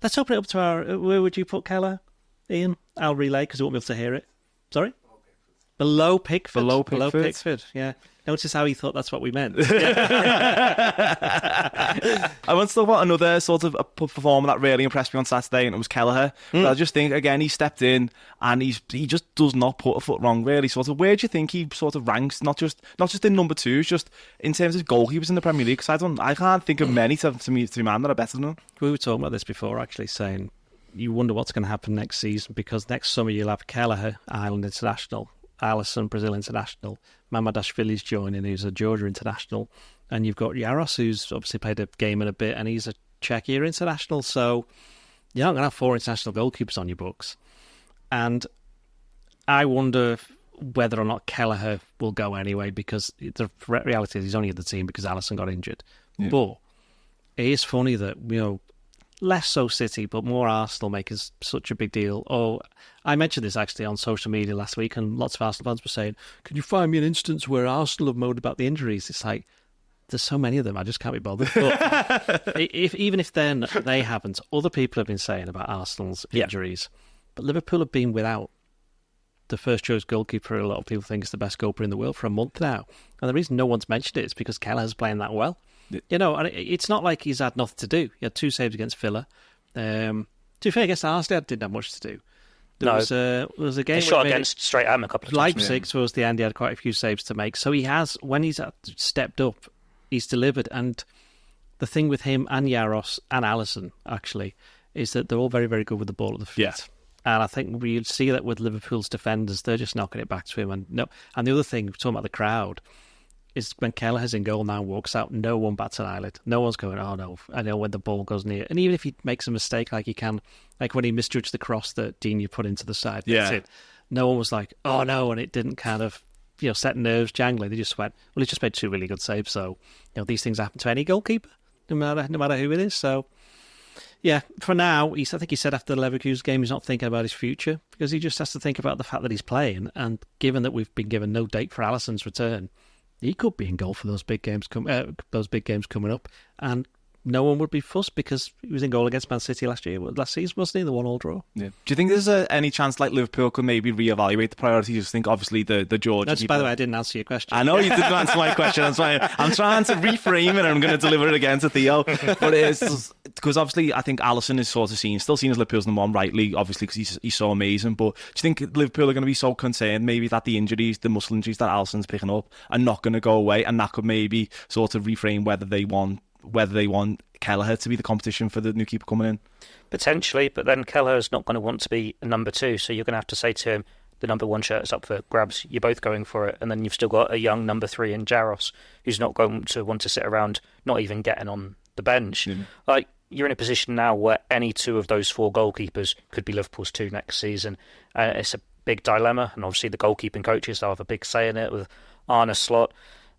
Let's open it up to our... Where would you put Kelleher, Ian? I'll relay because I won't be able to hear it. Sorry? Below Pickford. Below Pickford, yeah. Notice how he thought that's what we meant. I want to talk about another sort of a performer that really impressed me on Saturday, and it was Kelleher. But I just think, again, he stepped in and he just does not put a foot wrong, really. Sort of, where do you think he sort of ranks, not just in number twos, just in terms of goalkeepers in the Premier League? Because I can't think of many to man that are better than him. We were talking about this before, actually, saying you wonder what's going to happen next season, because next summer you'll have Kelleher, Ireland international, Alisson, Brazil international, Mamadashvili's joining, who's a Georgia international, and you've got Jaros, who's obviously played a game in a bit, and he's a Czechia international. So you're not going to have 4 international goalkeepers on your books. And I wonder whether or not Kelleher will go anyway, because the reality is he's only in the team because Alisson got injured. Yeah. But it is funny that, less so City, but more Arsenal making such a big deal. Oh, I mentioned this actually on social media last week, and lots of Arsenal fans were saying, can you find me an instance where Arsenal have moaned about the injuries? It's like, there's so many of them, I just can't be bothered. But even if then they haven't, other people have been saying about Arsenal's injuries. But Liverpool have been without the first choice goalkeeper a lot of people think is the best goalkeeper in the world for a month now. And the reason no one's mentioned it is because Kelleher's playing that well. And it's not like he's had nothing to do. He had 2 saves against Villa. To be fair, against Arsenal, didn't have much to do. There was a game. He shot against Straight Ham a couple of times. Leipzig towards the end, he had quite a few saves to make. So he has, when he's stepped up, he's delivered. And the thing with him and Jaros and Alisson, actually, is that they're all very, very good with the ball at the feet. Yeah. And I think we see that with Liverpool's defenders, they're just knocking it back to him. And the other thing, talking about the crowd, is when Kelleher's in goal now and walks out, no one bats an eyelid. No one's going, oh no, I know when the ball goes near. And even if he makes a mistake like he can, like when he misjudged the cross that Digne put into the side, that's it. No one was like, oh no, and it didn't kind of, set nerves jangling. They just went, well, he just made 2 really good saves. So, these things happen to any goalkeeper, no matter who it is. So, yeah, for now, I think he said after the Leverkusen game he's not thinking about his future, because he just has to think about the fact that he's playing. And given that we've been given no date for Alisson's return, he could be in goal for those big games coming up, and no one would be fussed because he was in goal against Man City last season, wasn't he? The 1-1 draw. Yeah. Do you think there's any chance like Liverpool could maybe reevaluate the priorities? I just think obviously the Georgia. By the way, I didn't answer your question. I know you didn't answer my question. I'm trying to reframe it, and I'm going to deliver it again to Theo. But it's because obviously I think Alisson is sort of still seen as Liverpool's number 1, rightly, obviously because he's so amazing. But do you think Liverpool are going to be so concerned maybe that the muscle injuries that Alisson's picking up are not going to go away, and that could maybe sort of reframe whether they want Kelleher to be the competition for the new keeper coming in? Potentially, but then Kelleher's not going to want to be a number 2, so you're going to have to say to him, the number 1 shirt is up for grabs, you're both going for it, and then you've still got a young number 3 in Jaros, who's not going to want to sit around, not even getting on the bench. Like, you're in a position now where any 2 of those 4 goalkeepers could be Liverpool's 2 next season. It's a big dilemma, and obviously the goalkeeping coaches will have a big say in it with Arne Slot.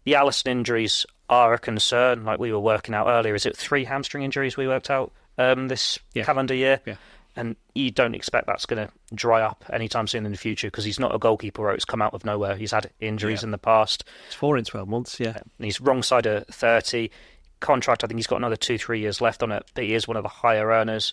The Alisson injuries are a concern, like we were working out earlier. Is it 3 hamstring injuries we worked out this calendar year? Yeah. And you don't expect that's going to dry up anytime soon in the future, because he's not a goalkeeper where it's come out of nowhere. He's had injuries in the past. It's 4 in 12 months, yeah. And he's wrong side of 30. Contract, I think he's got another 2-3 years left on it, but he is one of the higher earners.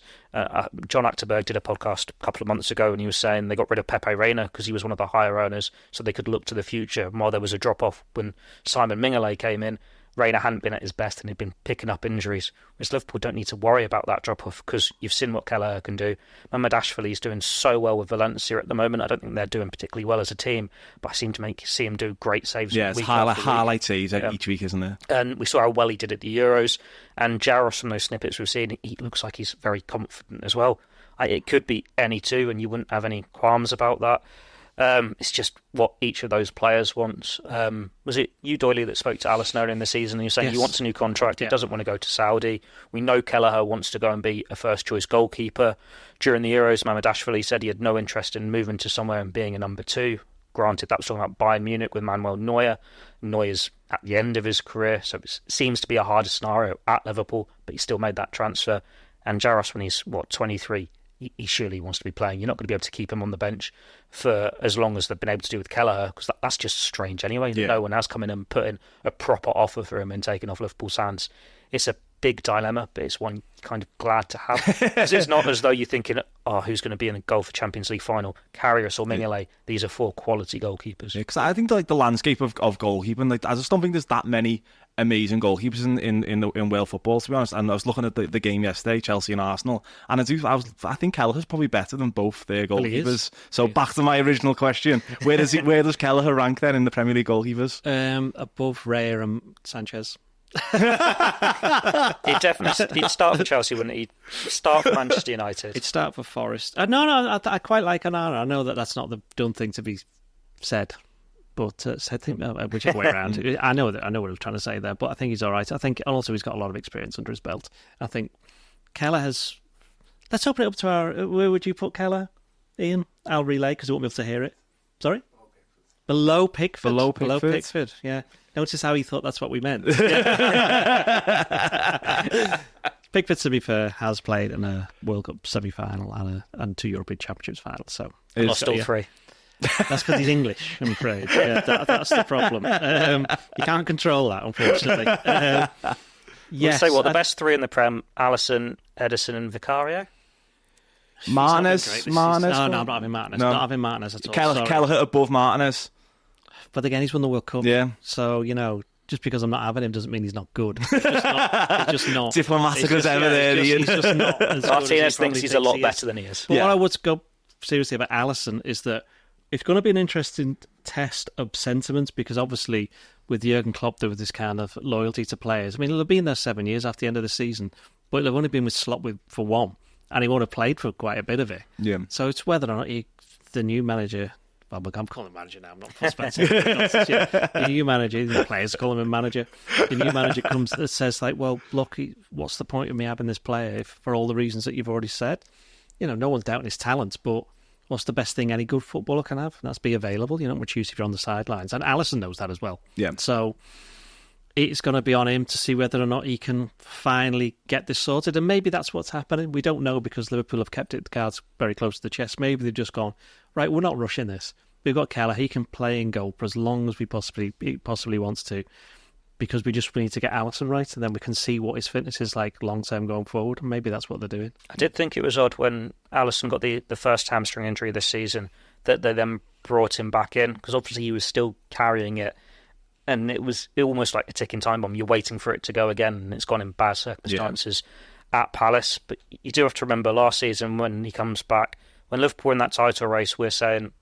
John Achterberg did a podcast a couple of months ago, and he was saying they got rid of Pepe Reina because he was one of the higher earners, so they could look to the future. And while there was a drop-off when Simon Mignolet came in, Reina hadn't been at his best and he'd been picking up injuries. Whereas Liverpool don't need to worry about that drop-off because you've seen what Kelleher can do. Mamadashvili is doing so well with Valencia at the moment. I don't think they're doing particularly well as a team, but I seem to see him do great saves. Yeah, it's highlights each week, isn't there? And we saw how well he did at the Euros. And Jaros, from those snippets we've seen, he looks like he's very confident as well. It could be any 2 and you wouldn't have any qualms about that. It's just what each of those players wants. Was it you, Doyle, that spoke to Alisson earlier in the season? And you're saying he wants a new contract. He doesn't want to go to Saudi. We know Kelleher wants to go and be a first-choice goalkeeper. During the Euros, Mamadashvili said he had no interest in moving to somewhere and being a number 2. Granted, that was talking about Bayern Munich with Manuel Neuer. Neuer's at the end of his career, so it seems to be a harder scenario at Liverpool, but he still made that transfer. And Jaros, when he's, 23, he surely wants to be playing. You're not going to be able to keep him on the bench for as long as they've been able to do with Kelleher, because that's just strange anyway. No one has come in and put in a proper offer for him and taken off Liverpool's hands. It's a big dilemma, but it's one you're kind of glad to have. Because it's not as though you're thinking, who's going to be in a goal for Champions League final? Karius or Mignolet. These are 4 quality goalkeepers. Yeah, because I think like the landscape of goalkeeping, like I just don't think there's that many amazing goalkeepers in world football, to be honest. And I was looking at the game yesterday, Chelsea and Arsenal, and I think Kelleher's probably better than both their goalkeepers. Well, so back to my original question: where does Kelleher rank then in the Premier League goalkeepers? Above Raya and Sanchez. He'd start for Chelsea, wouldn't he? He'd start for Manchester United. He'd start for Forest. No, I quite like Onana. I know that's not the done thing to be said, but whichever way around. I know what I was trying to say there, but I think he's all right. I think also he's got a lot of experience under his belt. I think Kelleher has. Let's open it up to our. Where would you put Kelleher, Ian? I'll relay because I won't be able to hear it. Sorry. Below Pickford. Below Pickford. Yeah. Notice how he thought that's what we meant. Pickford, to be fair, has played in a World Cup semi-final and 2 European Championships finals. So lost all 3. That's because he's English, I'm afraid. Yeah, that's the problem. You can't control that, unfortunately. Yes. So the best 3 in the Prem: Alisson, Ederson, and Vicario. Martinez. No, I'm not having Martinez. No. Not having Martinez at all. Kelleher above Martinez. But again, he's won the World Cup. Yeah. So, just because I'm not having him doesn't mean he's not good. He's just not. Diplomatic as ever there, Ian. He's just not as good Martinez thinks he's a lot better than he is. But what I would go seriously about Alisson is that it's going to be an interesting test of sentiment, because obviously with Jurgen Klopp there was this kind of loyalty to players. I mean, he'll have been there 7 years after the end of the season, but he'll have only been with Slot for 1, and he won't have played for quite a bit of it. Yeah. So it's whether or not the new manager... Well, I'm calling him manager now. I'm not prospecting. The new manager, the players call him a manager. The new manager comes and says, like, well, look, what's the point of me having this player for all the reasons that you've already said? No one's doubting his talents, but what's the best thing any good footballer can have? And that's be available. You're not much use if you're on the sidelines. And Alisson knows that as well. Yeah. So it's going to be on him to see whether or not he can finally get this sorted. And maybe that's what's happening. We don't know, because Liverpool have kept the cards very close to the chest. Maybe they've just gone, right, we're not rushing this. We've got Kelleher. He can play in goal for as long as he possibly wants to, because we need to get Alisson right, and then we can see what his fitness is like long-term going forward. And maybe that's what they're doing. I did think it was odd when Alisson got the first hamstring injury this season that they then brought him back in, because obviously he was still carrying it. And it was almost like a ticking time bomb. You're waiting for it to go again, and it's gone in bad circumstances at Palace. But you do have to remember last season when he comes back, when Liverpool were in that title race, we're saying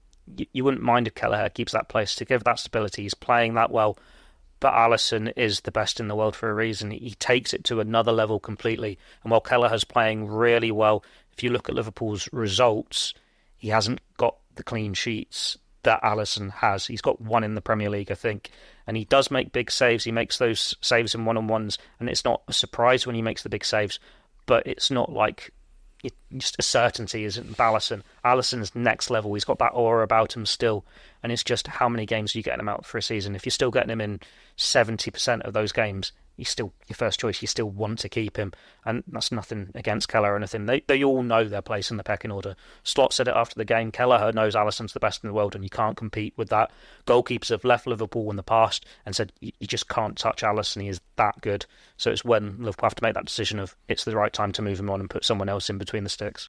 you wouldn't mind if Kelleher keeps that place to give that stability. He's playing that well. But Alisson is the best in the world for a reason. He takes it to another level completely. And while Kelleher's playing really well, if you look at Liverpool's results, he hasn't got the clean sheets that Alisson has. He's got 1 in the Premier League, I think. And he does make big saves. He makes those saves in one-on-ones. And it's not a surprise when he makes the big saves. But it's not like just a certainty, isn't Alisson? Alisson's next level. He's got that aura about him still. And it's just how many games are you getting him out for a season? If you're still getting him in 70% of those games, he's still your first choice. You still want to keep him. And that's nothing against Kelleher or anything. They all know their place in the pecking order. Slot said it after the game. Kelleher knows Alisson's the best in the world, and you can't compete with that. Goalkeepers have left Liverpool in the past and said, you just can't touch Alisson. He is that good. So it's when Liverpool have to make that decision of it's the right time to move him on and put someone else in between the sticks.